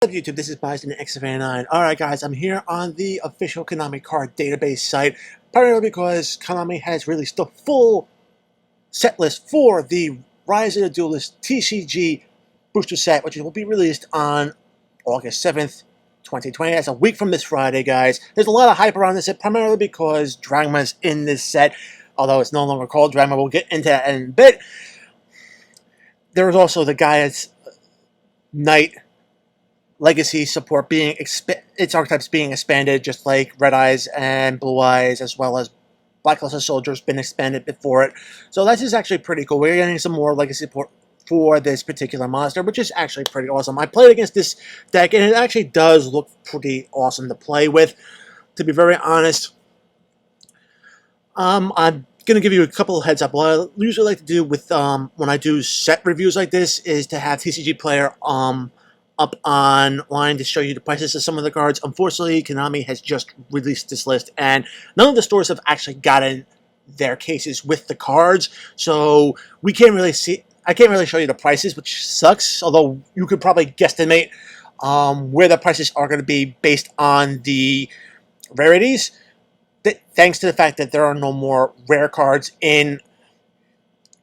What's up, YouTube? This is Bison X9. Alright, guys, I'm here on the official Konami card database site, primarily because Konami has released the full set list for the Rise of the Duelist TCG booster set, which will be released on August 7th, 2020. That's a week from this Friday, guys. There's a lot of hype around this set, primarily because Dragma's in this set, although it's no longer called Dragma. We'll get into that in a bit. There is also the Gaia's Knight Legacy support being its archetypes being expanded, just like Red Eyes and Blue Eyes, as well as Blacklisted Soldiers, been expanded before it. So that's just actually pretty cool. We're getting some more legacy support for this particular monster, which is actually pretty awesome. I played against this deck, and it actually does look pretty awesome to play with, to be very honest. I'm going to give you a couple of heads up. What I usually like to do with when I do set reviews like this is to have TCG Player up online to show you the prices of some of the cards. Unfortunately, Konami has just released this list, and none of the stores have actually gotten their cases with the cards, so we can't really see. I can't really show you the prices, which sucks, although you could probably guesstimate where the prices are going to be based on the rarities, thanks to the fact that there are no more rare cards in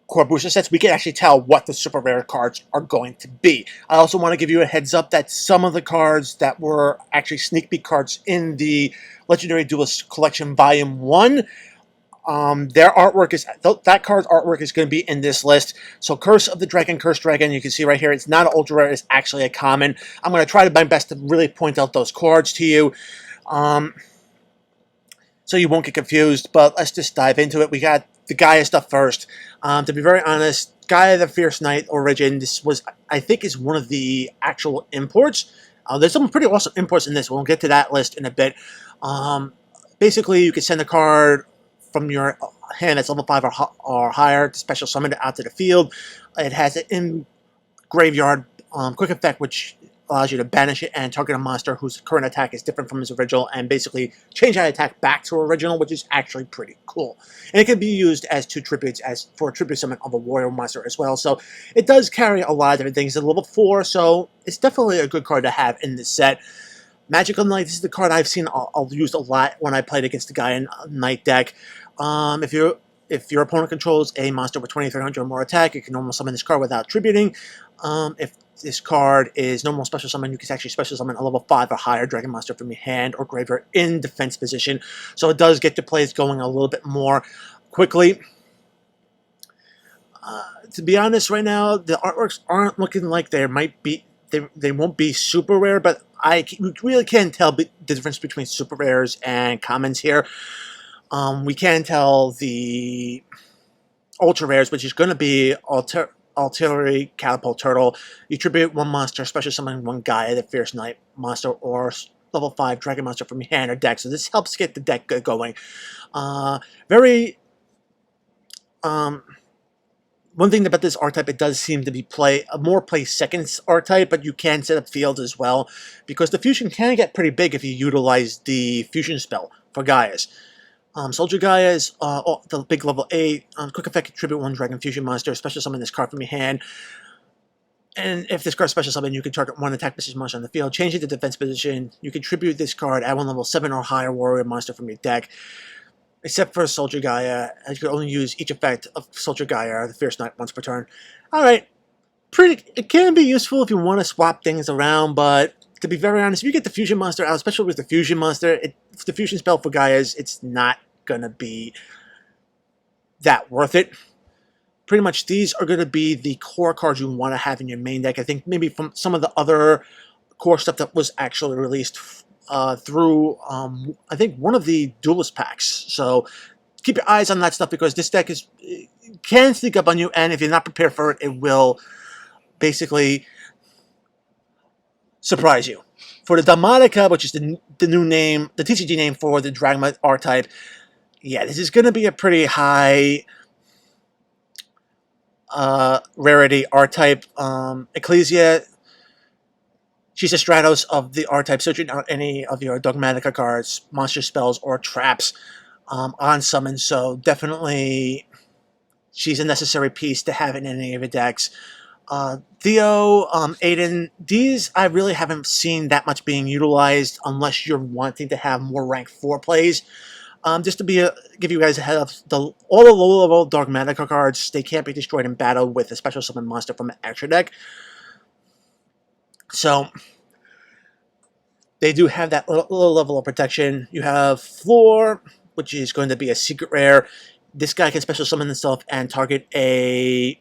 core booster sets. We can actually tell what the super rare cards are going to be. I also want to give you a heads up that some of the cards that were actually sneak peek cards in the Legendary Duelist Collection Volume 1, their artwork is, that card's artwork is going to be in this list. So Curse of the Dragon, Cursed Dragon, you can see right here, it's not an ultra rare, it's actually a common. I'm going to try my best to really point out those cards to you, so you won't get confused, but let's just dive into it. We got the Gaia stuff first. To be very honest, Gaia the Fierce Knight Origin, this was, I think, is one of the actual imports. There's some pretty awesome imports in this. We'll get to that list in a bit. Basically, you can send a card from your hand that's level 5 or higher to special summon it out to the field. It has an in-graveyard quick effect, which allows you to banish it and target a monster whose current attack is different from his original, and basically change that attack back to original, which is actually pretty cool. And it can be used as 2 tributes, as for a tribute summon of a warrior monster as well. So it does carry a lot of different things. It's level 4, so it's definitely a good card to have in this set. Magical Knight, this is the card I've seen I'll use a lot when I played against the Gaia Knight deck. If your opponent controls a monster with 2300 or more attack, you can normal summon this card without tributing. If this card is normal special summon, you can actually special summon a level 5 or higher dragon monster from your hand or graveyard in defense position. So it does get the plays going a little bit more quickly. To be honest, right now, the artworks aren't looking like they might be. They won't be super rare, but we really can't tell the difference between super rares and commons here. We can tell the ultra rares, which is going to be Artillery Catapult Turtle. You tribute 1 monster, special summon 1 Gaia, the Fierce Knight monster, or level 5 Dragon monster from your hand or deck. So this helps get the deck going. One thing about this archetype, it does seem to be a more play seconds archetype, but you can set up fields as well, because the fusion can get pretty big if you utilize the fusion spell for Gaias. Soldier Gaia is the big level 8. Quick effect, contribute 1 Dragon Fusion monster, special summon this card from your hand. And if this card special summon, you can target 1 attack position monster on the field, change it to defense position. You contribute this card, add 1 level 7 or higher warrior monster from your deck. Except for Soldier Gaia, as you can only use each effect of Soldier Gaia, the Fierce Knight, once per turn. Alright, it can be useful if you want to swap things around, but to be very honest, if you get the fusion monster out, especially with the fusion monster, the fusion spell for Gaias, it's not gonna be that worth it. Pretty much these are gonna be the core cards you want to have in your main deck. I think maybe from some of the other core stuff that was actually released through I think one of the Duelist packs. So keep your eyes on that stuff, because this deck can sneak up on you, and if you're not prepared for it, it will basically surprise you. For the Demonica, which is the new name, the TCG name for the Dragma archetype, yeah, this is going to be a pretty high rarity archetype. Ecclesia, she's a Stratos of the archetype, searching out any of your Dogmatica cards, monster spells, or traps on summon. So definitely she's a necessary piece to have in any of your decks. Theo, Aiden, these I really haven't seen that much being utilized unless you're wanting to have more rank 4 plays. Just to give you guys a head up, all the low-level Dogmatica cards, they can't be destroyed in battle with a special summon monster from an extra deck. So, they do have that little level of protection. You have Floor, which is going to be a secret rare. This guy can special summon himself and target a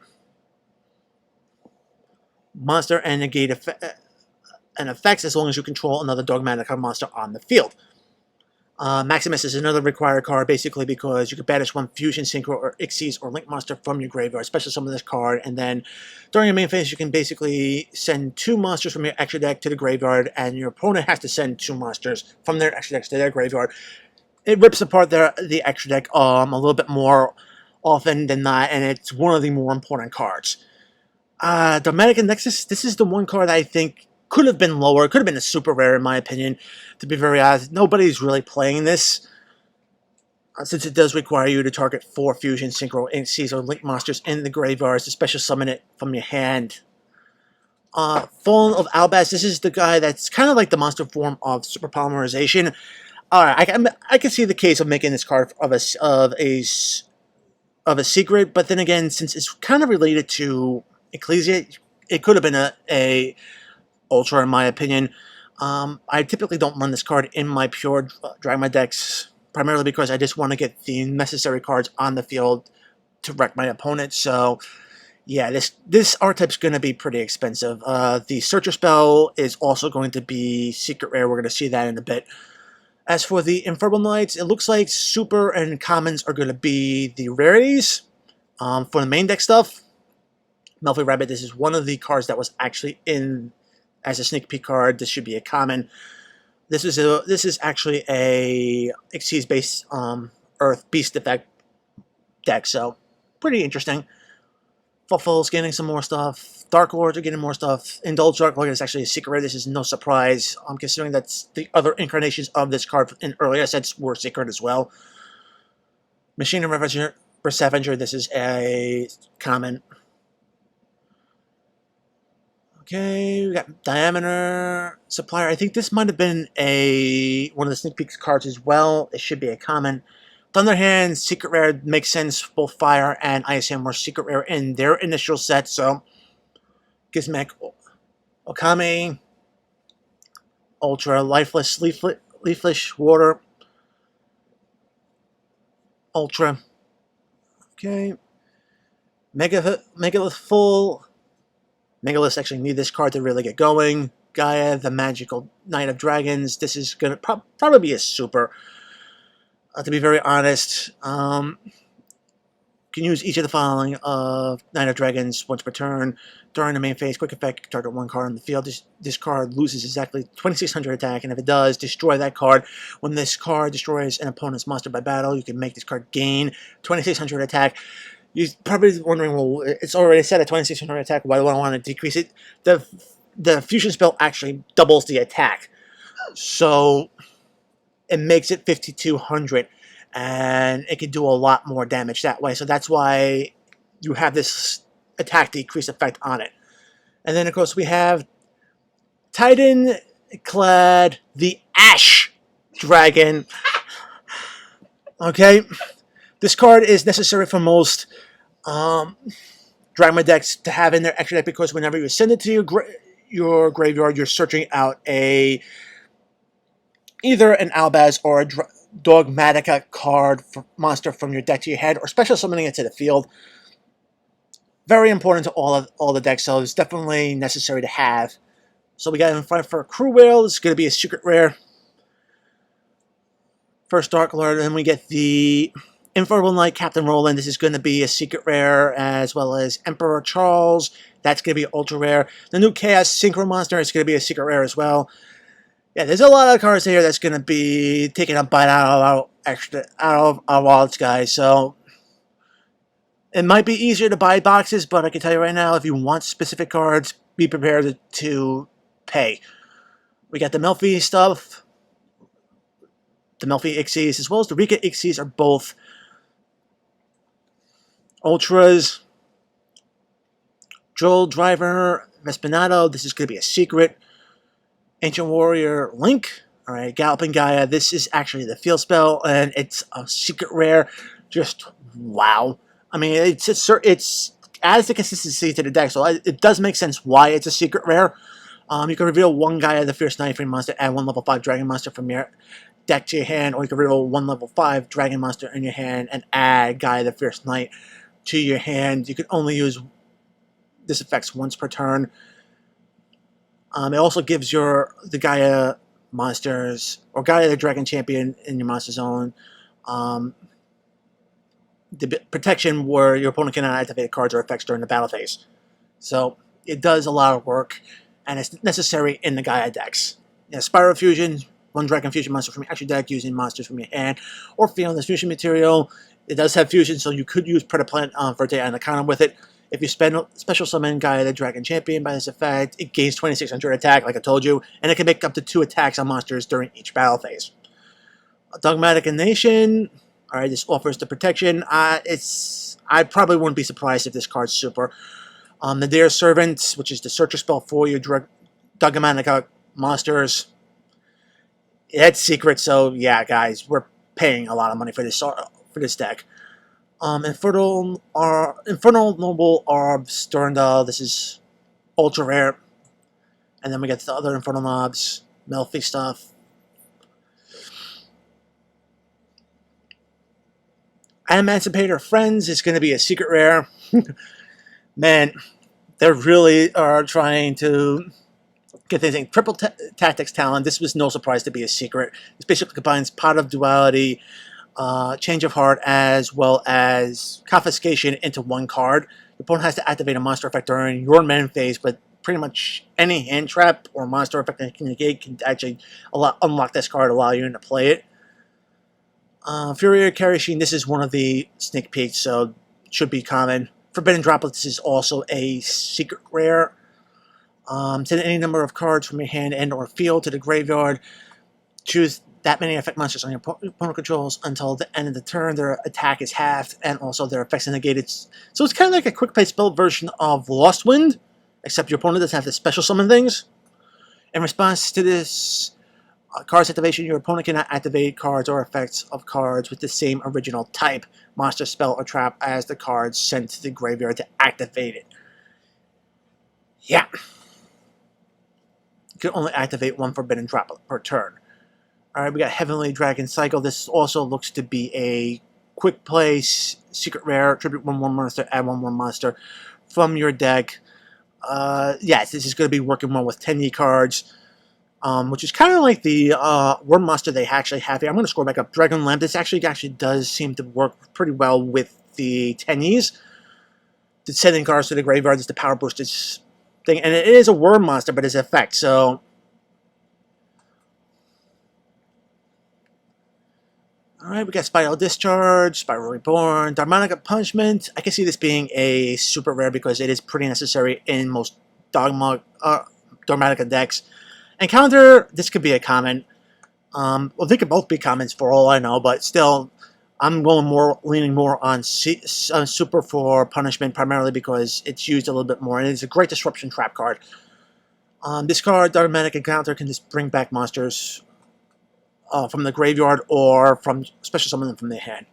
monster and negate effects as long as you control another Dogmatica monster on the field. Maximus is another required card, basically because you can banish one Fusion, Synchro, or Xyz or Link monster from your graveyard, special summon this card, and then during your main phase you can basically send 2 monsters from your extra deck to the graveyard, and your opponent has to send 2 monsters from their extra decks to their graveyard. It rips apart the extra deck a little bit more often than not, and it's one of the more important cards. Demonica Nexus, this is the one card I think could have been lower, could have been a super rare in my opinion, to be very honest. Nobody's really playing this, since it does require you to target 4 Fusion, Synchro, Xyz, or Link monsters in the graveyards to special summon it from your hand. Fallen of Albaz, this is the guy that's kind of like the monster form of Super Polymerization. Alright, I can see the case of making this card of a secret, but then again, since it's kind of related to Ecclesia, it could have been a Ultra, in my opinion. I typically don't run this card in my pure Dragma decks, primarily because I just want to get the necessary cards on the field to wreck my opponent. So, yeah, this archetype's going to be pretty expensive. The Searcher spell is also going to be secret rare. We're going to see that in a bit. As for the Infernal Knights, it looks like Super and Commons are going to be the rarities. For the main deck stuff, Melfy Rabbit, this is one of the cards that was actually in as a sneak peek card. This should be a common. This is actually a Xyz based Earth Beast effect deck, so pretty interesting. Fuffle's getting some more stuff. Dark Lords are getting more stuff. Indulge Dark Lord is actually a secret rare. This is no surprise, considering that the other incarnations of this card in earlier sets were secret as well. Machine and Ravager, this is a common. Okay, we got Diameter Supplier. I think this might have been one of the sneak peek cards as well. It should be a common. Thunderhand, secret rare, makes sense. Both Fire and ISM were secret rare in their initial set, so Gizmek, Okami, Ultra, Lifeless, Leaflish, Water, Ultra. Okay, Megalith Full. Megaliths actually need this card to really get going. Gaia, the Magical Knight of Dragons. This is going to probably be a super. To be very honest, can use each of the following of Knight of Dragons once per turn. During the main phase, quick effect, target 1 card on the field. This card loses exactly 2600 attack, and if it does, destroy that card. When this card destroys an opponent's monster by battle, you can make this card gain 2600 attack. You're probably wondering, well, it's already set at 2600 attack. Why do I want to decrease it? The fusion spell actually doubles the attack, so it makes it 5200, and it can do a lot more damage that way. So that's why you have this attack decrease effect on it. And then, of course, we have Titan Clad the Ash Dragon. Okay, this card is necessary for most Dragma decks to have in their extra deck, because whenever you send it to your graveyard, you're searching out either an Albaz or a Dogmatica card monster from your deck to your head, or special summoning it to the field. Very important to all the decks, so it's definitely necessary to have. So we got in front for Crew Whale. It's going to be a secret rare. First Dark Lord, and then we get the Infernal Knight Captain Roland. This is going to be a secret rare, as well as Emperor Charles. That's going to be ultra rare. The new Chaos Synchro Monster is going to be a secret rare as well. Yeah, there's a lot of cards here that's going to be taking a bite out of our wallets, guys. So it might be easier to buy boxes, but I can tell you right now, if you want specific cards, be prepared to pay. We got the Melfi stuff. The Melfi Xyz as well as the Rika Xyz are both Ultras. Droll Driver Vespinato, this is going to be a secret. Ancient Warrior Link, alright, Galloping Gaia, this is actually the field spell, and it's a secret rare. Just wow. I mean, it's adds the consistency to the deck, so it does make sense why it's a secret rare. You can reveal one Gaia the Fierce Knight free monster, add one level 5 Dragon monster from your deck to your hand, or you can reveal one level 5 Dragon monster in your hand and add Gaia the Fierce Knight to your hand. You can only use this effects once per turn. It also gives the Gaia monsters, or Gaia the Dragon Champion in your monster zone, the protection where your opponent cannot activate cards or effects during the battle phase. So it does a lot of work, and it's necessary in the Gaia decks. Spiral Fusion, one Dragon Fusion monster from your extra deck using monsters from your hand, or feeling this fusion material. It does have fusion, so you could use Predaplant for Day on the counter with it. If you spend special summon Gaia the Dragon Champion by this effect, it gains 2600 attack, like I told you, and it can make up to 2 attacks on monsters during each battle phase. Dogmatic Nation, alright, this offers the protection. I probably wouldn't be surprised if this card's super. The Dear Servant, which is the searcher spell for your Dogmatic monsters. It's secret, so yeah, guys, we're paying a lot of money for this deck. Infernal Noble Orb Sterndal, this is ultra rare. And then we get the other Infernal Mobs, Melfi stuff. Emancipator Friends is going to be a secret rare. Man, they really are trying to get things in. Triple Tactics Talent, this was no surprise to be a secret. This basically combines Pot of Duality, Change of Heart, as well as Confiscation into one card. The opponent has to activate a monster effect during your main phase, but pretty much any hand trap or monster effect that can negate can actually unlock this card, allow you to play it. Furious Karashin, this is one of the sneak peeks, so it should be common. Forbidden Droplets is also a secret rare. Send any number of cards from your hand and or field to the graveyard. Choose that many effect monsters on your opponent controls until the end of the turn. Their attack is halved, and also their effects are negated. So it's kind of like a quick play spell version of Lost Wind, except your opponent doesn't have to special summon things. In response to this card's activation, your opponent cannot activate cards or effects of cards with the same original type, monster, spell, or trap as the cards sent to the graveyard to activate it. Yeah. You can only activate one Forbidden Droplet per turn. Alright, we got Heavenly Dragon Cycle. This also looks to be a quick play, secret rare, tribute 1/1 monster, add 1/1 monster from your deck. Yes, this is going to be working well with 10E cards, which is kind of like the Worm Monster they actually have here. I'm going to scroll back up. Dragon Lamp, this actually does seem to work pretty well with the 10Es. The sending cards to the graveyard is the power boosted thing, and it is a Worm Monster, but it's an effect, so... Alright, we got Spiral Discharge, Spiral Reborn, Demonica Punishment. I can see this being a super rare because it is pretty necessary in most Dogmatica decks. Encounter, this could be a common. Well, they could both be commons for all I know, but still, I'm leaning more on super for punishment, primarily because it's used a little bit more, and it's a great disruption trap card. This card, Dogmatic Encounter, can just bring back monsters from the graveyard or from special summon them from their hand.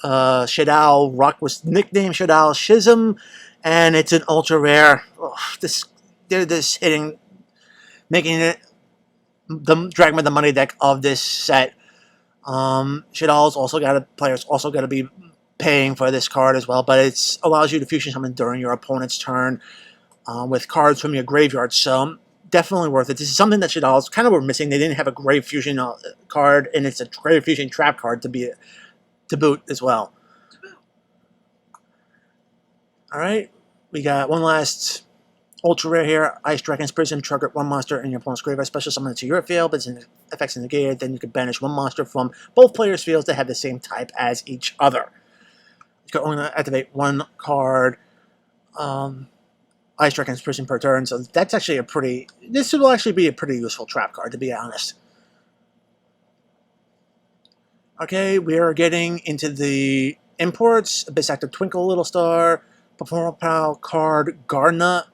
Shadal Rock was nicknamed Shadal Schism, and it's an ultra rare. They're just making it the Dragma the money deck of this set. Shadal's players also got to be paying for this card as well, but it allows you to fusion summon during your opponent's turn with cards from your graveyard. So definitely worth it. This is something that Shadal's kind of were missing. They didn't have a Grave Fusion card, and it's a Grave Fusion trap card to boot as well. Alright, we got one last ultra rare here. Ice Dragon's Prism. Target one monster in your opponent's graveyard. Special summon it to your field, but its effects are negated. Then you can banish one monster from both players' fields that have the same type as each other. You can only activate one card. Ice Dragon's Prism per turn, so that's actually this will actually be a pretty useful trap card, to be honest. Okay, we are getting into the imports, Abyss Actor Twinkle Little Star, Performer Pal card Garna.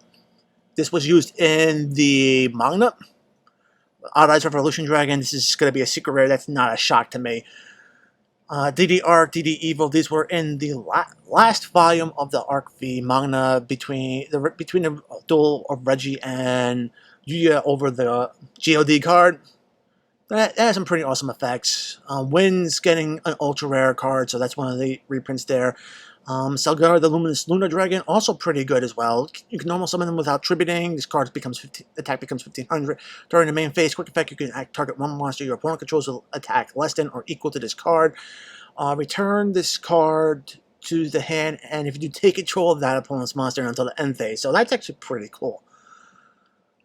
This was used in the manga. Odd Eyes Revolution Dragon. This is going to be a secret rare. That's not a shock to me. DD Arc, DD Evil. These were in the last volume of the Arc V manga between the duel of Reggie and Giga over the God card. That has some pretty awesome effects. Wynn's getting an ultra rare card, so that's one of the reprints there. Selgar, the Luminous Lunar Dragon, also pretty good as well. You can normal summon them without tributing. This card attack becomes 1500. During the main phase, quick effect, you can target one monster your opponent controls will attack less than or equal to this card. Return this card to the hand, and if you do, take control of that opponent's monster until the end phase. So that's actually pretty cool.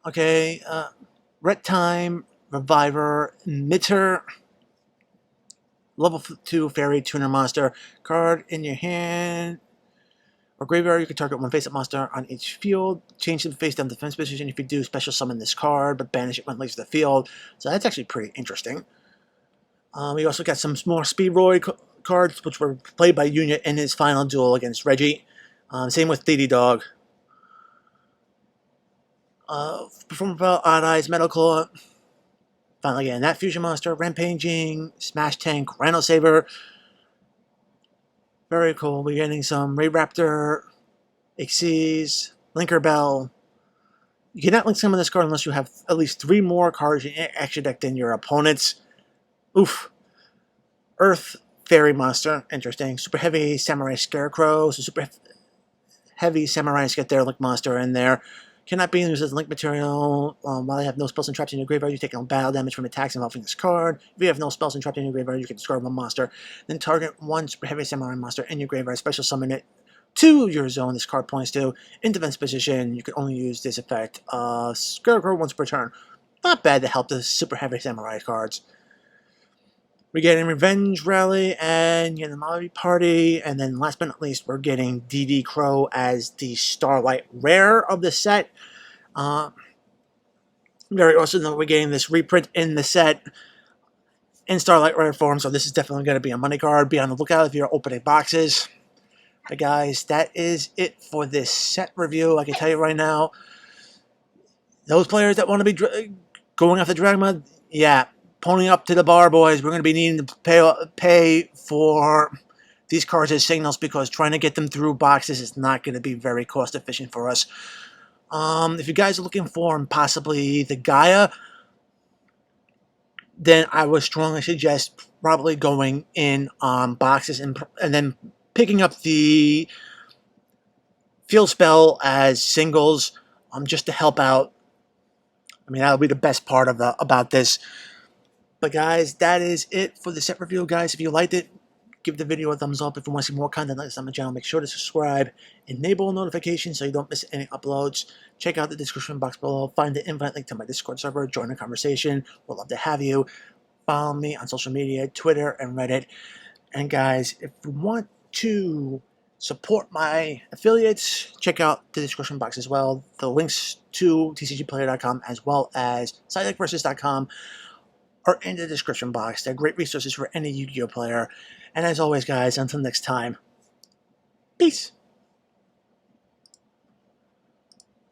Okay, Ret Time, Reviver, Mitter. Level 2 Fairy Tuner Monster. Card in your hand or graveyard, you can target one face-up monster on each field. Change the face-down defense position. If you do, special summon this card, but banish it when it leaves the field. So that's actually pretty interesting. We also got some more Speedroid cards, which were played by Yunya in his final duel against Reggie. Same with DD Dog. Performer Bell, Odd Eyes, Metal Claw. Finally getting that Fusion Monster, Rampaging, Smash Tank, Rhino Saber. Very cool. We're getting some Ray Raptor, Xyz, Linker Bell. You cannot link summon this card unless you have at least 3 more cards in your extra deck than your opponent's. Oof. Earth Fairy Monster. Interesting. Super Heavy Samurai Scarecrow. So Super Heavy Samurais get their Link Monster in there. Cannot be used as link material. While they have no spells and traps in your graveyard, you take no battle damage from attacks involving this card. If you have no spells and traps in your graveyard, you can discard one monster. Then target one Super Heavy Samurai monster in your graveyard. Special summon it to your zone this card points to. In defense position, you can only use this effect. Scarecrow once per turn. Not bad to help the Super Heavy Samurai cards. We're getting Revenge Rally and Yanamabi Party. And then last but not least, we're getting DD Crow as the Starlight Rare of the set. Very awesome that we're getting this reprint in the set in Starlight Rare form. So this is definitely going to be a money card. Be on the lookout if you're opening boxes. But guys, that is it for this set review. I can tell you right now, those players that want to be going after Dragma, yeah, ponying up to the bar, boys. We're going to be needing to pay for these cards as signals because trying to get them through boxes is not going to be very cost efficient for us. If you guys are looking for possibly the Gaia, then I would strongly suggest probably going in on boxes and then picking up the Field Spell as singles just to help out. I mean, that'll be the best part of about this. But guys, that is it for the set review, guys. If you liked it, give the video a thumbs up. If you want to see more content like this on my channel, make sure to subscribe. Enable notifications so you don't miss any uploads. Check out the description box below. Find the invite link to my Discord server. Join the conversation. We'd love to have you. Follow me on social media, Twitter, and Reddit. And guys, if you want to support my affiliates, check out the description box as well. The links to tcgplayer.com as well as sidedeckversus.com are in the description box. They're great resources for any Yu-Gi-Oh player. And as always, guys, until next time, peace.